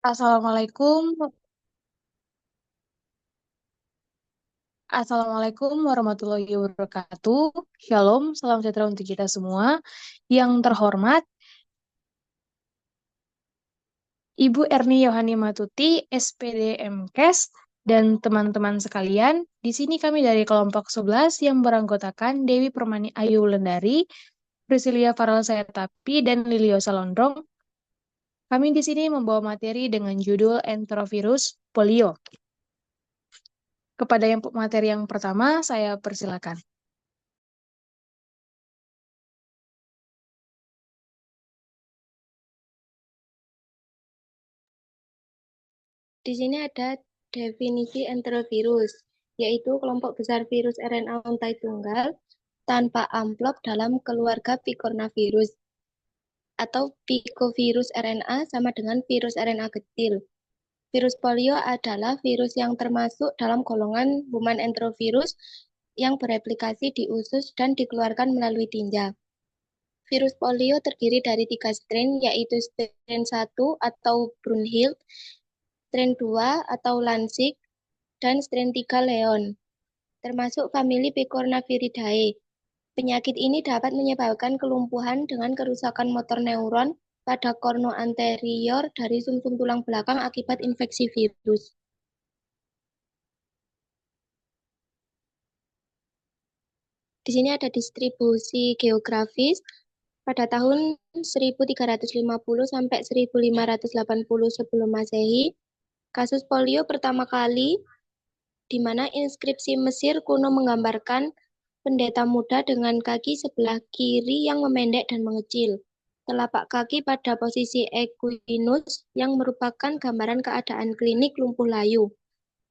Assalamualaikum, Assalamualaikum warahmatullahi wabarakatuh. Shalom, salam sejahtera untuk kita semua. Yang terhormat, Ibu Erni Yohani Matuti, SPD MKes, dan teman-teman sekalian. Di sini kami dari kelompok 11 yang beranggotakan Dewi Permani Ayu Lendari, Priscilia Farel Sayatapi, dan Lilio Salondrong. Kami di sini membawa materi dengan judul Enterovirus Polio. Kepada yang materi yang pertama, saya persilakan. Di sini ada definisi enterovirus, yaitu kelompok besar virus RNA untai tunggal tanpa amplop dalam keluarga picornavirus atau picovirus RNA sama dengan virus RNA kecil. Virus polio adalah virus yang termasuk dalam golongan human enterovirus yang bereplikasi di usus dan dikeluarkan melalui tinja. Virus polio terdiri dari 3 strain, yaitu strain 1 atau Brunhild, strain 2 atau Lansing, dan strain 3 Leon, termasuk famili Picornaviridae. Penyakit ini dapat menyebabkan kelumpuhan dengan kerusakan motor neuron pada korno anterior dari sumsum tulang belakang akibat infeksi virus. Di sini ada distribusi geografis. Pada tahun 1350 sampai 1580 sebelum Masehi, kasus polio pertama kali di mana inskripsi Mesir kuno menggambarkan pendeta muda dengan kaki sebelah kiri yang memendek dan mengecil. Telapak kaki pada posisi equinus yang merupakan gambaran keadaan klinik lumpuh layu.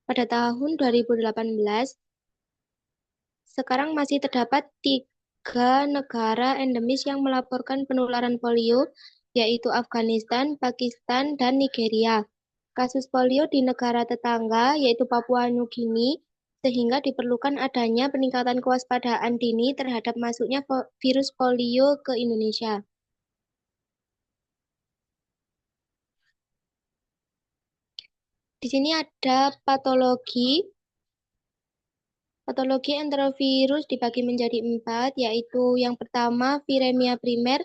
Pada tahun 2018, sekarang masih terdapat 3 negara endemis yang melaporkan penularan polio, yaitu Afghanistan, Pakistan, dan Nigeria. Kasus polio di negara tetangga, yaitu Papua New Guinea, sehingga diperlukan adanya peningkatan kewaspadaan dini terhadap masuknya virus polio ke Indonesia. Di sini ada patologi. Patologi enterovirus dibagi menjadi 4, yaitu yang pertama viremia primer.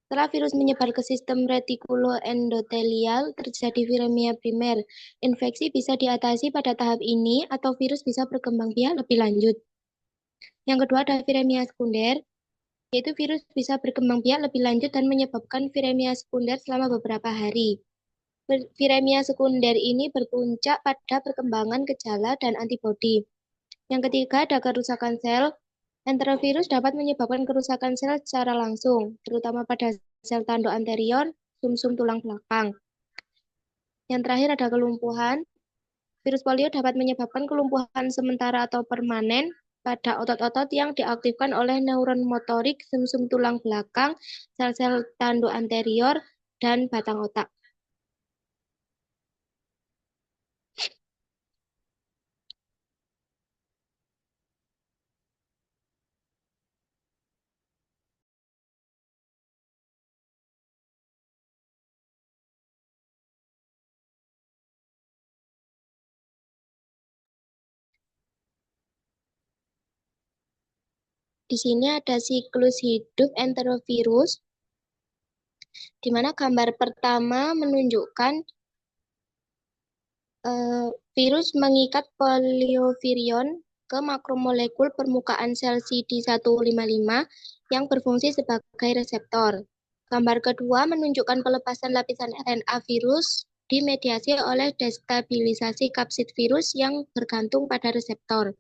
Setelah virus menyebar ke sistem retikuloendotelial, terjadi viremia primer. Infeksi bisa diatasi pada tahap ini atau virus bisa berkembang biak lebih lanjut. Yang kedua ada viremia sekunder, yaitu virus bisa berkembang biak lebih lanjut dan menyebabkan viremia sekunder selama beberapa hari. Viremia sekunder ini berpuncak pada perkembangan gejala dan antibodi. Yang ketiga ada kerusakan sel. Enterovirus dapat menyebabkan kerusakan sel secara langsung, terutama pada sel tanduk anterior, sumsum tulang belakang. Yang terakhir ada kelumpuhan. Virus polio dapat menyebabkan kelumpuhan sementara atau permanen pada otot-otot yang diaktifkan oleh neuron motorik sumsum tulang belakang, sel-sel tanduk anterior, dan batang otak. Di sini ada siklus hidup enterovirus, di mana gambar pertama menunjukkan virus mengikat poliovirion ke makromolekul permukaan sel CD155 yang berfungsi sebagai reseptor. Gambar kedua menunjukkan pelepasan lapisan RNA virus dimediasi oleh destabilisasi kapsid virus yang bergantung pada reseptor.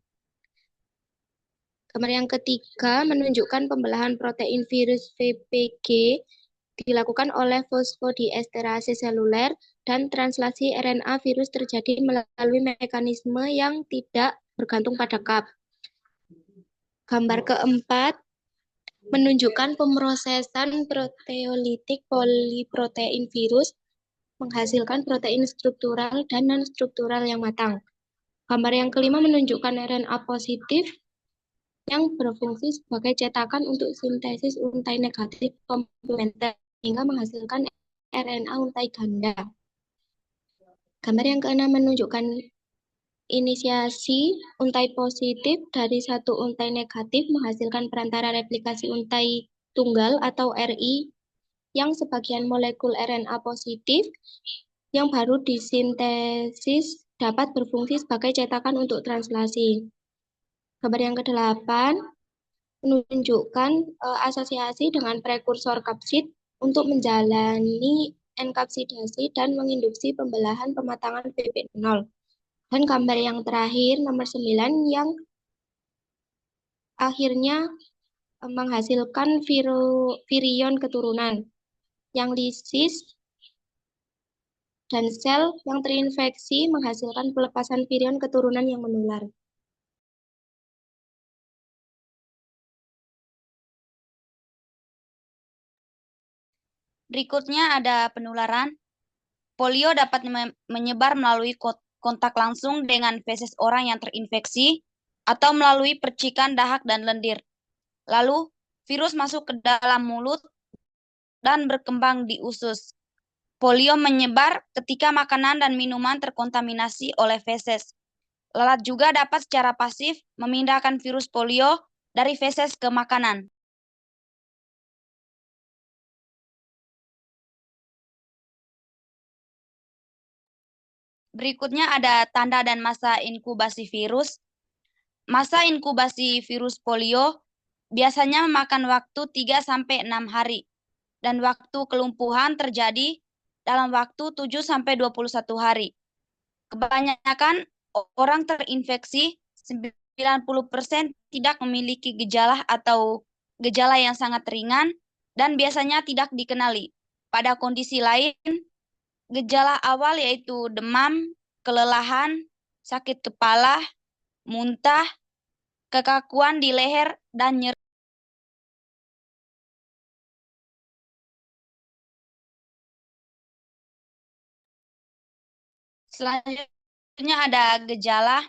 Gambar yang ketiga menunjukkan pembelahan protein virus VPG dilakukan oleh fosfodiesterase seluler dan translasi RNA virus terjadi melalui mekanisme yang tidak bergantung pada kap. Gambar keempat menunjukkan pemrosesan proteolitik poliprotein virus menghasilkan protein struktural dan non-struktural yang matang. Gambar yang kelima menunjukkan RNA positif yang berfungsi sebagai cetakan untuk sintesis untai negatif komplementer hingga menghasilkan RNA untai ganda. Gambar yang keenam menunjukkan inisiasi untai positif dari satu untai negatif menghasilkan perantara replikasi untai tunggal atau RI yang sebagian molekul RNA positif yang baru disintesis dapat berfungsi sebagai cetakan untuk translasi. Gambar yang kedelapan menunjukkan asosiasi dengan prekursor kapsid untuk menjalani enkapsidasi dan menginduksi pembelahan pematangan PP0. Dan gambar yang terakhir, nomor 9, yang akhirnya menghasilkan virion keturunan, yang lisis dan sel yang terinfeksi menghasilkan pelepasan virion keturunan yang menular. Berikutnya ada penularan. Polio dapat menyebar melalui kontak langsung dengan feses orang yang terinfeksi atau melalui percikan dahak dan lendir. Lalu, virus masuk ke dalam mulut dan berkembang di usus. Polio menyebar ketika makanan dan minuman terkontaminasi oleh feses. Lalat juga dapat secara pasif memindahkan virus polio dari feses ke makanan. Berikutnya ada tanda dan masa inkubasi virus. Masa inkubasi virus polio biasanya memakan waktu 3-6 hari dan waktu kelumpuhan terjadi dalam waktu 7-21 hari. Kebanyakan orang terinfeksi 90% tidak memiliki gejala atau gejala yang sangat ringan dan biasanya tidak dikenali. Pada kondisi lain, gejala awal yaitu demam, kelelahan, sakit kepala, muntah, kekakuan di leher, dan nyeri. Selanjutnya ada gejala.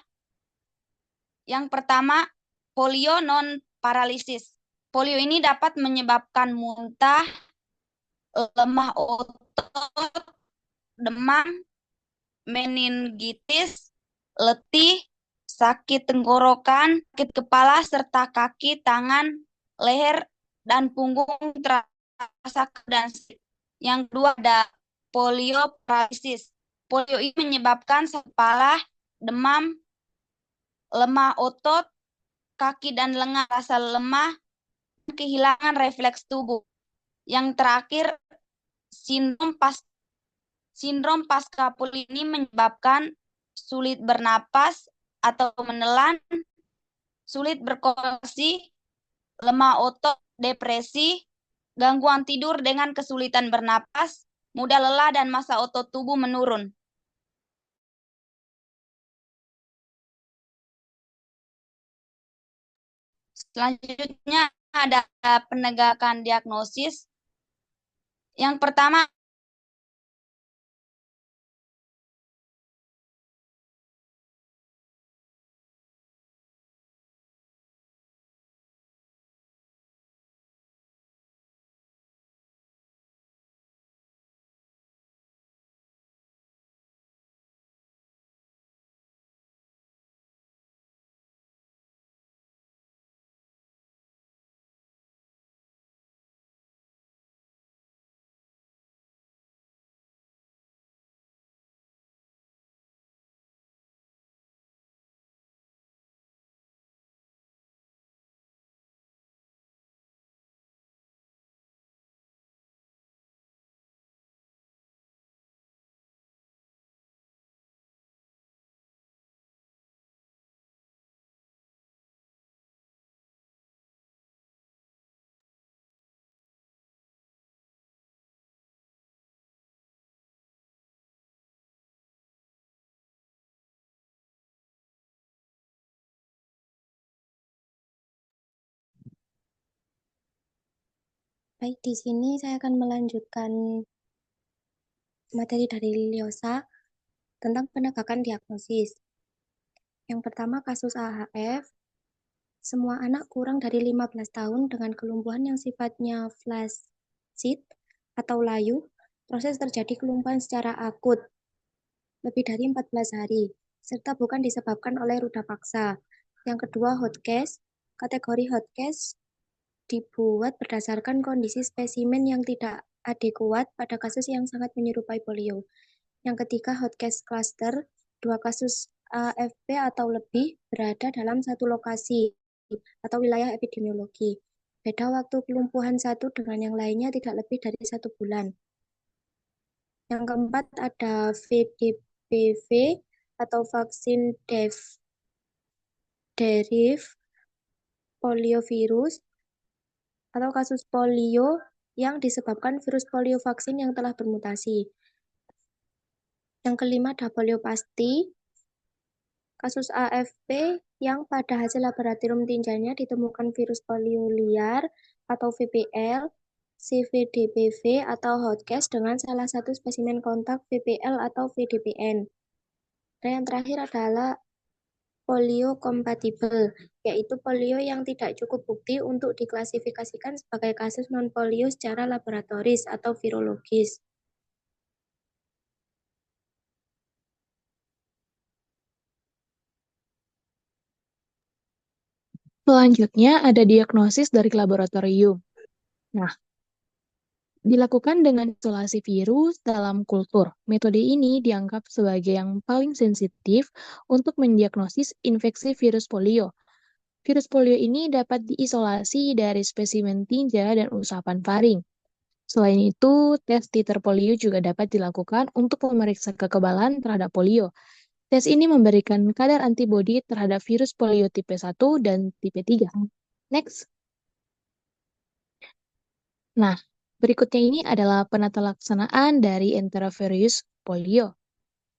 Yang pertama, polio non-paralisis. Polio ini dapat menyebabkan muntah, lemah otot, demam, meningitis, letih, sakit tenggorokan, sakit kepala, serta kaki, tangan, leher, dan punggung terasa dan yang kedua ada polio paralisis. Polio ini menyebabkan sakit kepala, demam, lemah otot, kaki dan lengan rasa lemah, kehilangan refleks tubuh. Yang terakhir, sindrom pasca polio ini menyebabkan sulit bernapas atau menelan, sulit berkoordinasi, lemah otot, depresi, gangguan tidur dengan kesulitan bernapas, mudah lelah, dan massa otot tubuh menurun. Selanjutnya ada penegakan diagnosis. Yang pertama, Baik, di sini saya akan melanjutkan materi dari Liosa tentang penegakan diagnosis. Yang pertama, kasus AHF. Semua anak kurang dari 15 tahun dengan kelumpuhan yang sifatnya flaccid atau layu, proses terjadi kelumpuhan secara akut. lebih dari 14 hari, serta bukan disebabkan oleh ruda paksa. Yang kedua, hot case. Kategori hot case dibuat berdasarkan kondisi spesimen yang tidak adekuat pada kasus yang sangat menyerupai polio. Yang ketiga, hot case cluster. Dua kasus AFP atau lebih berada dalam satu lokasi atau wilayah epidemiologi. Beda waktu kelumpuhan satu dengan yang lainnya tidak lebih dari 1 bulan. Yang keempat ada VDPV atau vaksin derived poliovirus atau kasus polio yang disebabkan virus polio vaksin yang telah bermutasi. Yang kelima ada poliopasti, kasus AFP yang pada hasil laboratorium tinjanya ditemukan virus polio liar atau VPL, CVDPV atau hot case dengan salah satu spesimen kontak VPL atau VDPN. Dan yang terakhir adalah polio kompatibel, yaitu polio yang tidak cukup bukti untuk diklasifikasikan sebagai kasus non-polio secara laboratoris atau virologis. Selanjutnya ada diagnosis dari laboratorium. Nah, dilakukan dengan isolasi virus dalam kultur. Metode ini dianggap sebagai yang paling sensitif untuk mendiagnosis infeksi virus polio. Virus polio ini dapat diisolasi dari spesimen tinja dan usapan faring. Selain itu, tes titer polio juga dapat dilakukan untuk memeriksa kekebalan terhadap polio. Tes ini memberikan kadar antibodi terhadap virus polio tipe 1 dan tipe 3. Next. Nah, berikutnya ini adalah penata laksanaan dari enterovirus polio.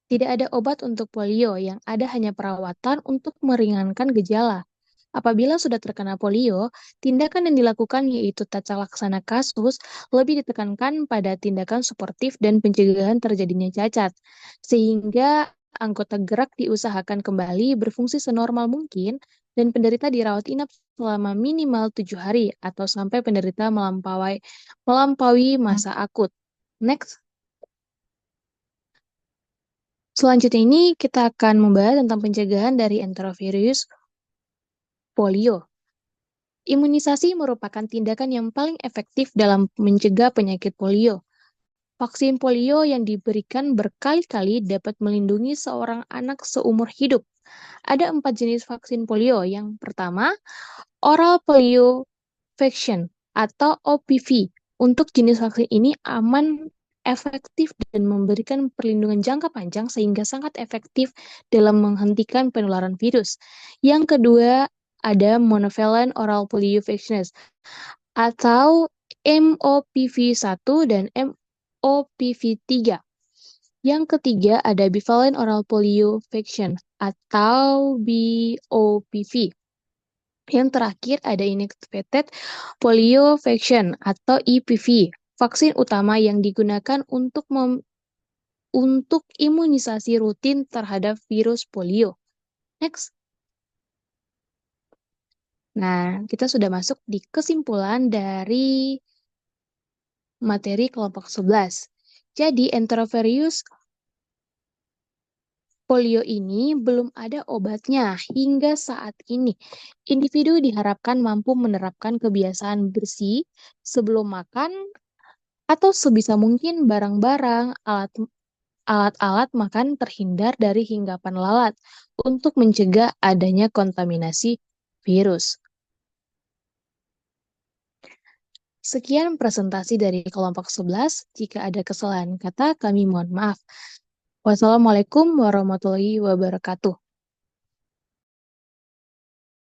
Tidak ada obat untuk polio, yang ada hanya perawatan untuk meringankan gejala. Apabila sudah terkena polio, tindakan yang dilakukan yaitu tata laksana kasus lebih ditekankan pada tindakan suportif dan pencegahan terjadinya cacat, sehingga anggota gerak diusahakan kembali berfungsi senormal mungkin dan penderita dirawat inap selama minimal 7 hari atau sampai penderita melampaui masa akut. Next. Selanjutnya ini kita akan membahas tentang pencegahan dari enterovirus polio. Imunisasi merupakan tindakan yang paling efektif dalam mencegah penyakit polio. Vaksin polio yang diberikan berkali-kali dapat melindungi seorang anak seumur hidup. Ada 4 jenis vaksin polio. Yang pertama, oral polio vaccine atau OPV. Untuk jenis vaksin ini aman, efektif, dan memberikan perlindungan jangka panjang sehingga sangat efektif dalam menghentikan penularan virus. Yang kedua, ada monovalent oral polio vaccines atau MOPV1 dan MOPV3. Yang ketiga ada bivalent oral polio vaccine atau BOPV. Yang terakhir ada inactivated polio vaccine atau EPV, vaksin utama yang digunakan untuk imunisasi rutin terhadap virus polio. Next. Nah, kita sudah masuk di kesimpulan dari materi kelompok 11. Jadi, enterovirus polio ini belum ada obatnya hingga saat ini. Individu diharapkan mampu menerapkan kebiasaan bersih sebelum makan atau sebisa mungkin barang-barang, alat-alat makan terhindar dari hinggapan lalat untuk mencegah adanya kontaminasi virus. Sekian presentasi dari kelompok 11. Jika ada kesalahan kata, kami mohon maaf. Wassalamualaikum warahmatullahi wabarakatuh.